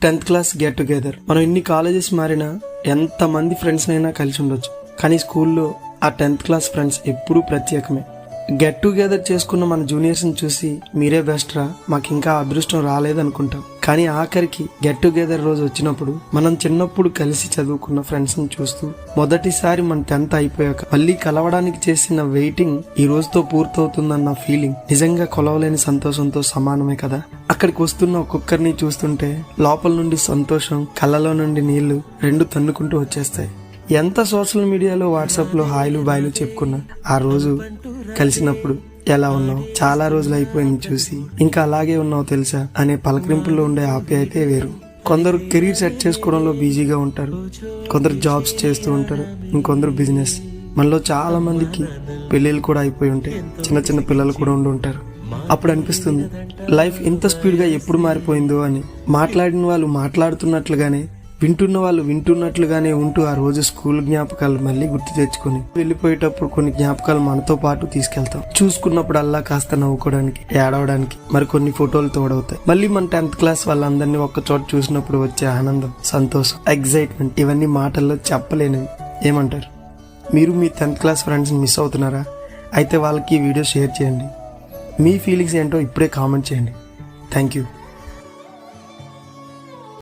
10th class get together. మనం ఎన్ని colleges మారినా ఎంతమంది ఫ్రెండ్స్ అయినా కలిసి ఉండొచ్చు, కానీ స్కూల్లో ఆ 10th క్లాస్ ఫ్రెండ్స్ ఎప్పుడూ ప్రత్యేకమే. గెట్ టుగెదర్ చేసుకున్న మన జూనియర్స్ని చూసి మీరే బెస్ట్ రా, మాకు ఇంకా అదృష్టం రాలేదనుకుంటాం. కానీ ఆఖరికి గెట్ టుగెదర్ రోజు వచ్చినప్పుడు మనం చిన్నప్పుడు కలిసి చదువుకున్న ఫ్రెండ్స్ని చూస్తూ మొదటిసారి మన 10th అయిపోయాక మళ్ళీ కలవడానికి చేసిన వెయిటింగ్ ఈ రోజుతో పూర్తవుతుందన్న ఫీలింగ్ నిజంగా కొలవలేని సంతోషంతో సమానమే కదా. అక్కడికి వస్తున్న ఒక్కొక్కరిని చూస్తుంటే లోపల నుండి సంతోషం, కళ్ళలో నుండి నీళ్లు రెండు తన్నుకుంటూ వచ్చేస్తాయి. ఎంత సోషల్ మీడియాలో వాట్సాప్లో హాయిలు బాయిలు చెప్పుకున్నా ఆ రోజు కలిసినప్పుడు ఎలా ఉన్నావు, చాలా రోజులు అయిపోయింది చూసి, ఇంకా అలాగే ఉన్నావు తెలుసా అనే పలకరింపుల్లో ఉండే ఆప్యాయతే వేరు. కొందరు కెరీర్ సెట్ చేసుకోవడంలో బిజీగా ఉంటారు, కొందరు జాబ్స్ చేస్తూ ఉంటారు, ఇంకొందరు బిజినెస్. మనలో చాలా మందికి పెళ్ళిళ్ళు కూడా అయిపోయి ఉంటాయి, చిన్న చిన్న పిల్లలు కూడా ఉండి ఉంటారు. అప్పుడు అనిపిస్తుంది లైఫ్ ఇంత స్పీడ్గా ఎప్పుడు మారిపోయిందో అని. మాట్లాడిన వాళ్ళు మాట్లాడుతున్నట్లుగానే, వింటున్న వాళ్ళు వింటున్నట్లుగానే ఉంటూ ఆ రోజు స్కూల్ జ్ఞాపకాలు మళ్ళీ గుర్తు తెచ్చుకొని వెళ్ళిపోయేటప్పుడు కొన్ని జ్ఞాపకాలు మనతో పాటు తీసుకెళ్తాం. చూసుకున్నప్పుడల్లా కాస్త నవ్వుకోవడానికి, ఏడవడానికి మరికొన్ని ఫోటోలు తోడవుతాయి. మళ్ళీ మన 10th క్లాస్ వాళ్ళందరినీ ఒక్క చోట చూసినప్పుడు వచ్చే ఆనందం, సంతోషం, ఎగ్జైట్మెంట్ ఇవన్నీ మాటల్లో చెప్పలేనివి. ఏమంటారు? మీరు మీ 10th క్లాస్ ఫ్రెండ్స్ని మిస్ అవుతున్నారా? అయితే వాళ్ళకి ఈ వీడియో షేర్ చేయండి. మీ ఫీలింగ్స్ ఏంటో ఇప్పుడే కామెంట్ చేయండి. Thank you.